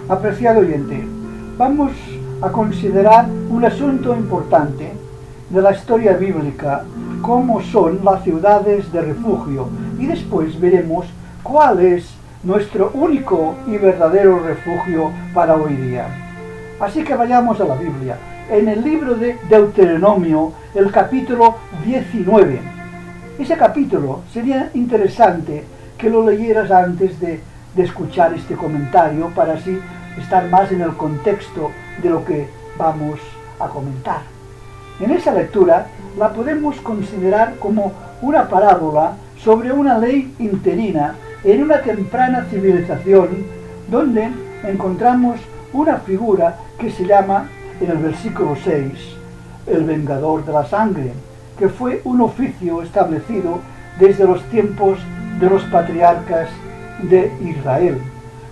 Apreciado oyente, vamos a considerar un asunto importante de la historia bíblica, como son las ciudades de refugio, y después veremos cuál es nuestro único y verdadero refugio para hoy día. Así que vayamos a la Biblia, en el libro de Deuteronomio, el capítulo 19. Ese capítulo sería interesante que lo leyeras antes de escuchar este comentario, para así estar más en el contexto de lo que vamos a comentar. En esa lectura la podemos considerar como una parábola sobre una ley interina en una temprana civilización, donde encontramos una figura que se llama, en el versículo 6, el vengador de la sangre, que fue un oficio establecido desde los tiempos de los patriarcas de Israel,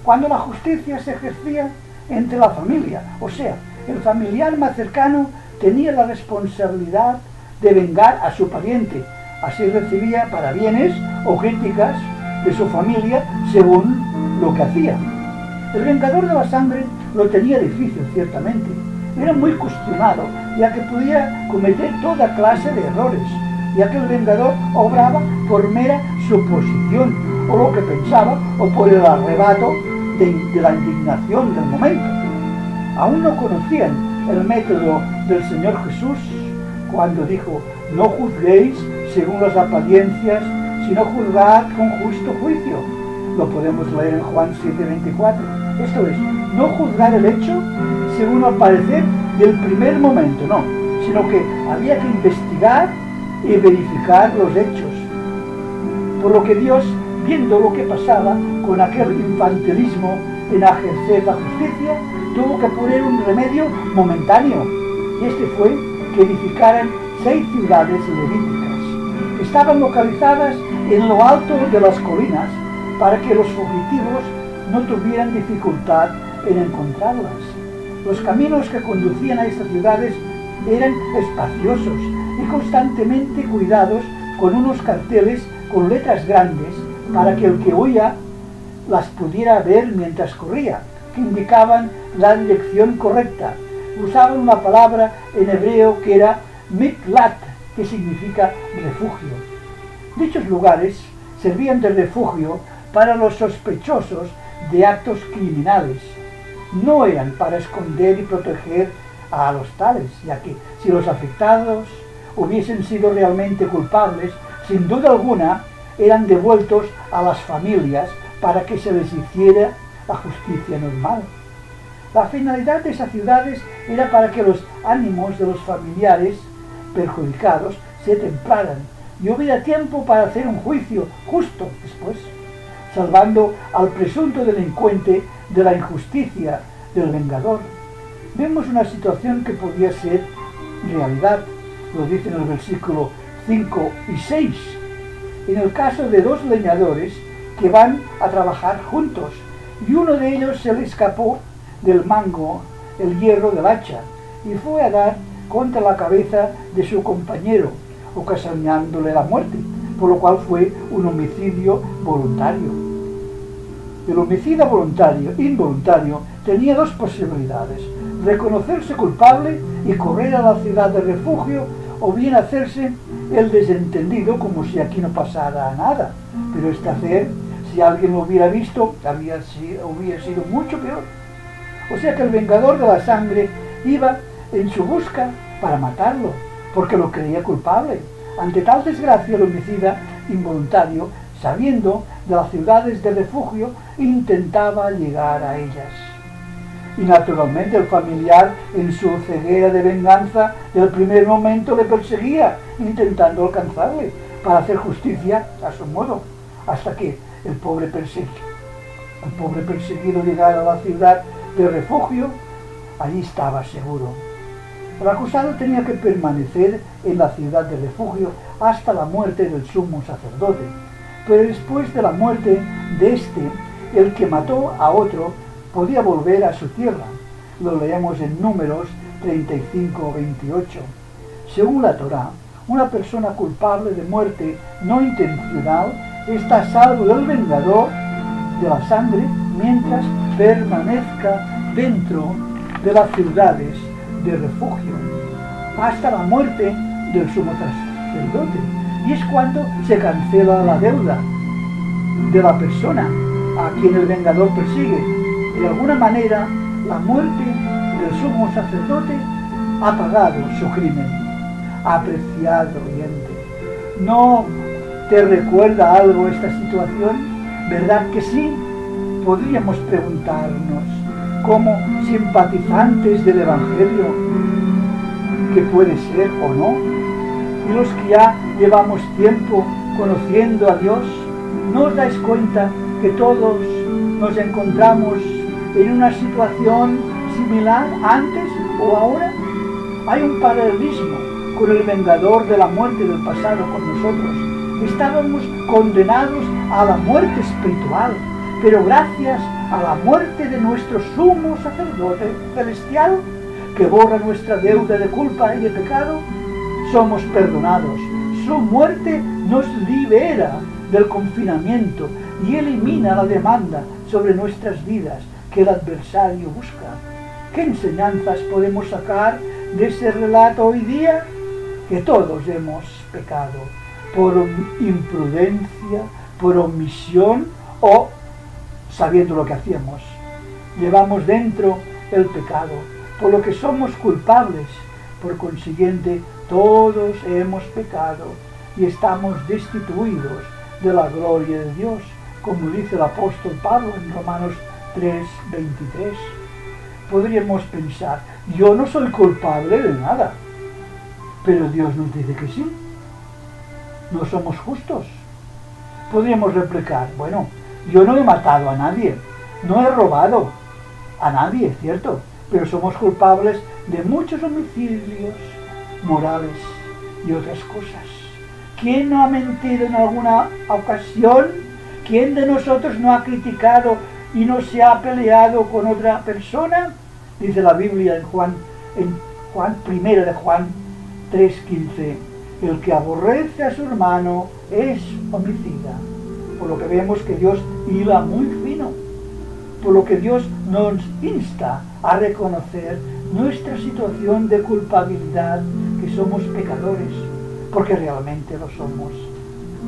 cuando la justicia se ejercía entre la familia, o sea, el familiar más cercano tenía la responsabilidad de vengar a su pariente. Así recibía parabienes o críticas de su familia según lo que hacía. El vengador de la sangre lo tenía difícil, ciertamente. Era muy cuestionado, ya que podía cometer toda clase de errores, ya que el vengador obraba por mera suposición, o lo que pensaba, o por el arrebato de la indignación del momento. Aún no conocían el método del Señor Jesús cuando dijo: no juzguéis según las apariencias, sino juzgad con justo juicio. Lo podemos leer en Juan 7:24. Esto es, no juzgar el hecho según el parecer del primer momento, no, sino que había que investigar y verificar los hechos. Por lo que Dios, viendo lo que pasaba con aquel infantilismo en ejercer la justicia, tuvo que poner un remedio momentáneo, y este fue que edificaran 6 ciudades levíticas. Estaban localizadas en lo alto de las colinas para que los fugitivos no tuvieran dificultad en encontrarlas. Los caminos que conducían a estas ciudades eran espaciosos y constantemente cuidados con unos carteles con letras grandes para que el que oía las pudiera ver mientras corría, que indicaban la dirección correcta. Usaban una palabra en hebreo que era miklat, que significa refugio. Dichos lugares servían de refugio para los sospechosos de actos criminales. No eran para esconder y proteger a los tales, ya que si los afectados hubiesen sido realmente culpables, sin duda alguna eran devueltos a las familias para que se les hiciera la justicia normal. La finalidad de esas ciudades era para que los ánimos de los familiares perjudicados se templaran y hubiera tiempo para hacer un juicio justo después, salvando al presunto delincuente de la injusticia del vengador. Vemos una situación que podía ser realidad, lo dice en el versículo 5 y 6. En el caso de 2 leñadores que van a trabajar juntos, y uno de ellos se le escapó del mango el hierro del hacha y fue a dar contra la cabeza de su compañero, ocasionándole la muerte, por lo cual fue un homicidio voluntario. El homicida involuntario tenía 2 posibilidades: reconocerse culpable y correr a la ciudad de refugio, o bien hacerse el desentendido como si aquí no pasara nada. Pero este hacer, si alguien lo hubiera visto, hubiera sido mucho peor. O sea que el vengador de la sangre iba en su busca para matarlo, porque lo creía culpable. Ante tal desgracia, el homicida involuntario, sabiendo de las ciudades de refugio, intentaba llegar a ellas. Y naturalmente el familiar, en su ceguera de venganza, del primer momento le perseguía, intentando alcanzarle, para hacer justicia a su modo, hasta que el pobre perseguido llegara a la ciudad de refugio. Allí estaba seguro. El acusado tenía que permanecer en la ciudad de refugio hasta la muerte del sumo sacerdote, pero después de la muerte de este, el que mató a otro podía volver a su tierra. Lo leemos en Números 35:28. Según la Torá, una persona culpable de muerte no intencional está a salvo del vengador de la sangre mientras permanezca dentro de las ciudades de refugio, hasta la muerte del sumo sacerdote. Y es cuando se cancela la deuda de la persona a quien el vengador persigue. De alguna manera, la muerte del sumo sacerdote ha pagado su crimen. Apreciado oyente, ¿no te recuerda algo esta situación? ¿Verdad que sí? Podríamos preguntarnos, como simpatizantes del Evangelio, que puede ser o no, y los que ya llevamos tiempo conociendo a Dios, ¿no os dais cuenta que todos nos encontramos en una situación similar antes o ahora? Hay un paralelismo con el vengador de la muerte del pasado con nosotros. Estábamos condenados a la muerte espiritual, pero gracias a la muerte de nuestro sumo sacerdote celestial, que borra nuestra deuda de culpa y de pecado, somos perdonados. Su muerte nos libera del confinamiento y elimina la demanda sobre nuestras vidas que el adversario busca. ¿Qué enseñanzas podemos sacar de ese relato hoy día? Que todos hemos pecado por imprudencia, por omisión o sabiendo lo que hacíamos. Llevamos dentro el pecado, por lo que somos culpables. Por consiguiente, todos hemos pecado y estamos destituidos de la gloria de Dios, como dice el apóstol Pablo en Romanos 3:23. Podríamos pensar, yo no soy culpable de nada, pero Dios nos dice que sí. No somos justos. Podríamos replicar, bueno, yo no he matado a nadie, no he robado a nadie, ¿cierto? Pero somos culpables de muchos homicidios morales y otras cosas. ¿Quién no ha mentido en alguna ocasión? ¿Quién de nosotros no ha criticado y no se ha peleado con otra persona? Dice la Biblia en Juan 1 de Juan 3:15, el que aborrece a su hermano es homicida. Por lo que vemos que Dios hila muy fino, por lo que Dios nos insta a reconocer nuestra situación de culpabilidad, que somos pecadores, porque realmente lo somos.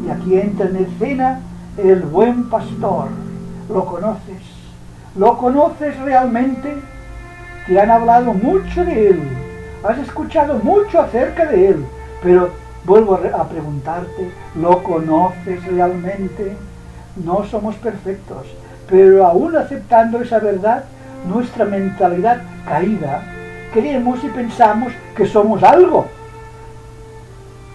Y aquí entra en escena el buen pastor. ¿Lo conoces? ¿Lo conoces realmente? Te han hablado mucho de él, has escuchado mucho acerca de él, pero vuelvo a preguntarte, ¿lo conoces realmente? No somos perfectos, pero aún aceptando esa verdad, nuestra mentalidad caída, creemos y pensamos que somos algo.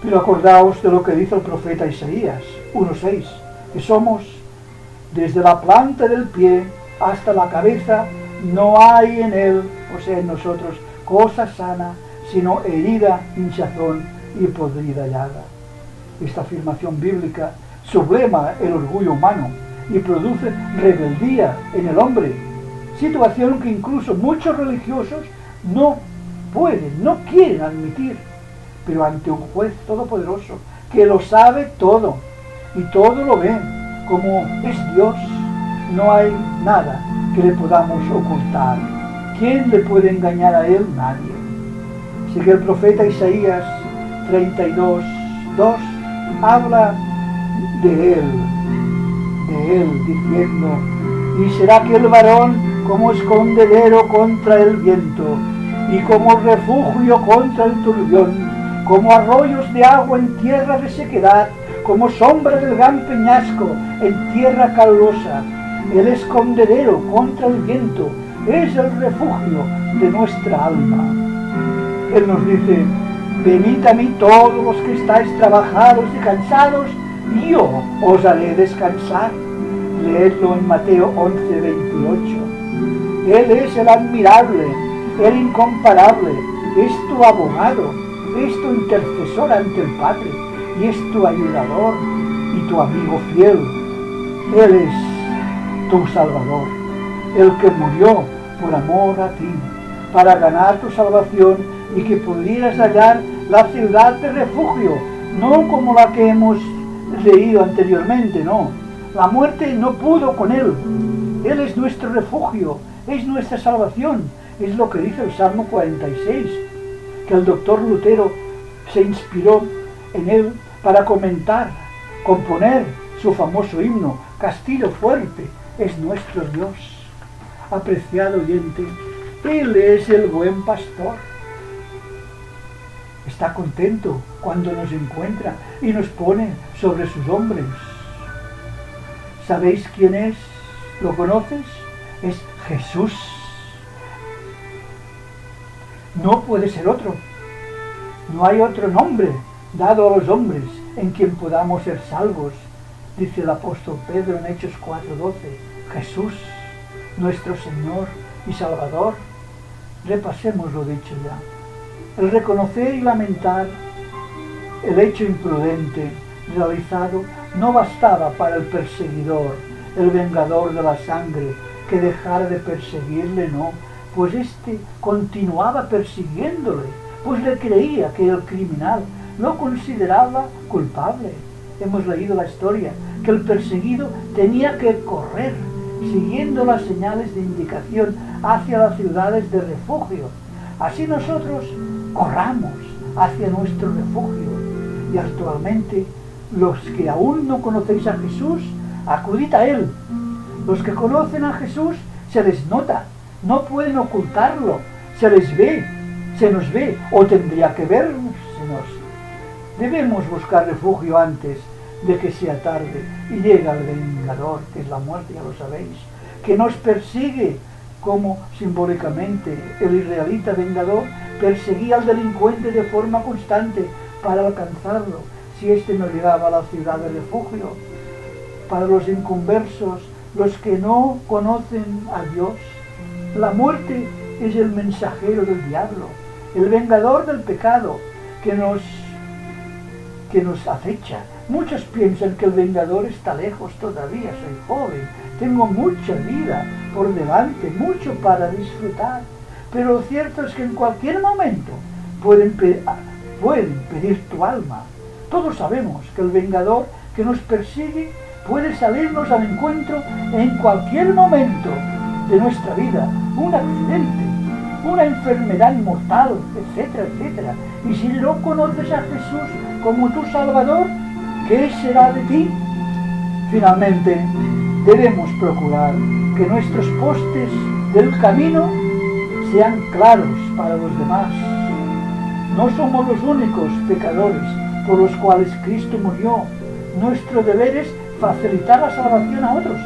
Pero acordaos de lo que dice el profeta Isaías 1:6, que somos desde la planta del pie hasta la cabeza, no hay en él, o sea en nosotros, cosa sana, sino herida, hinchazón y podrida llaga. Esta afirmación bíblica sublima el orgullo humano y produce rebeldía en el hombre, situación que incluso muchos religiosos no pueden, no quieren admitir, pero ante un juez todopoderoso que lo sabe todo y todo lo ve, como es Dios, no hay nada que le podamos ocultar. ¿Quién le puede engañar a él? Nadie. Así que el profeta Isaías 32:2 habla de él, diciendo, y será aquel varón como escondedero contra el viento, y como refugio contra el turbión, como arroyos de agua en tierra de sequedad, como sombra del gran peñasco en tierra calurosa. El escondedero contra el viento es el refugio de nuestra alma. Él nos dice, venid a mí todos los que estáis trabajados y cansados, y yo os haré descansar. Leedlo en Mateo 11:28. Él es el admirable, el incomparable, es tu abogado, es tu intercesor ante el Padre, y es tu ayudador y tu amigo fiel. Él es tu Salvador, el que murió por amor a ti, para ganar tu salvación y que pudieras hallar la ciudad de refugio, no como la que hemos leído anteriormente, no. La muerte no pudo con él, Él es nuestro refugio, es nuestra salvación. Es lo que dice el Salmo 46, que el doctor Lutero se inspiró en él para componer su famoso himno, Castillo fuerte es nuestro Dios. Apreciado oyente, Él es el buen pastor. Está contento cuando nos encuentra y nos pone sobre sus hombros. ¿Sabéis quién es? ¿Lo conoces? Es Jesús. No puede ser otro. No hay otro nombre dado a los hombres en quien podamos ser salvos, dice el apóstol Pedro en Hechos 4:12. Jesús, nuestro Señor y Salvador. Repasemos lo dicho ya. El reconocer y lamentar el hecho imprudente realizado no bastaba para el perseguidor, el vengador de la sangre, que dejara de perseguirle, no, pues éste continuaba persiguiéndole, pues le creía que el criminal lo consideraba culpable. Hemos leído la historia, que el perseguido tenía que correr, siguiendo las señales de indicación hacia las ciudades de refugio. Así nosotros corramos hacia nuestro refugio. Y actualmente, los que aún no conocéis a Jesús, acudid a Él. Los que conocen a Jesús, se les nota, no pueden ocultarlo, se les ve, se nos ve, o tendría que vernos. Debemos buscar refugio antes de que sea tarde y llega el vengador, que es la muerte, ya lo sabéis, que nos persigue, como simbólicamente el israelita vengador perseguía al delincuente de forma constante para alcanzarlo, si éste no llegaba a la ciudad de refugio. Para los inconversos, los que no conocen a Dios, la muerte es el mensajero del diablo, el vengador del pecado que nos acecha. Muchos piensan que el vengador está lejos todavía, soy joven, tengo mucha vida por delante, mucho para disfrutar. Pero lo cierto es que en cualquier momento pueden pedir tu alma. Todos sabemos que el vengador que nos persigue puede salirnos al encuentro en cualquier momento de nuestra vida. Un accidente, una enfermedad mortal, etcétera, etcétera. Y si no conoces a Jesús como tu Salvador, ¿qué será de ti? Finalmente, debemos procurar que nuestros postes del camino sean claros para los demás. No somos los únicos pecadores por los cuales Cristo murió. Nuestro deber es facilitar la salvación a otros,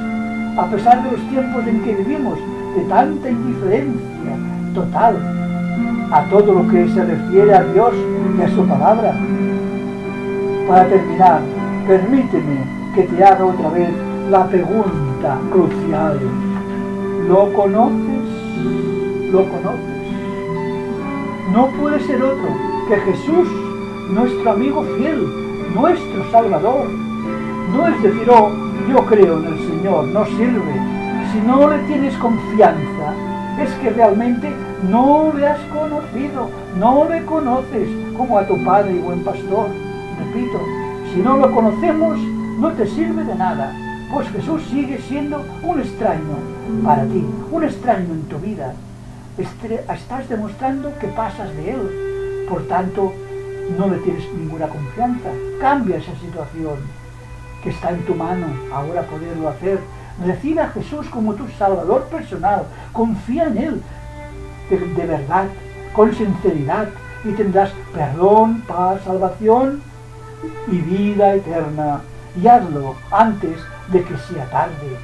a pesar de los tiempos en que vivimos, de tanta indiferencia total a todo lo que se refiere a Dios y a su palabra. Para terminar, permíteme que te haga otra vez la pregunta crucial. ¿Lo conoces? ¿Lo conoces? No puede ser otro que Jesús, nuestro amigo fiel, nuestro Salvador. No es decir, oh, yo creo en el Señor, no sirve. Si no le tienes confianza, es que realmente no le has conocido, no le conoces como a tu Padre y buen pastor. Repito, si no lo conocemos, no te sirve de nada, pues Jesús sigue siendo un extraño para ti, un extraño en tu vida. Estás demostrando que pasas de Él, por tanto, no le tienes ninguna confianza. Cambia esa situación, que está en tu mano ahora poderlo hacer. Recibe a Jesús como tu Salvador personal, confía en Él de verdad, con sinceridad, y tendrás perdón, paz, salvación y vida eterna. Y hazlo antes de que sea tarde.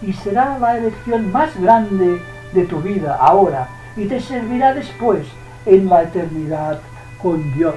Y será la elección más grande de tu vida ahora, y te servirá después en la eternidad con Dios.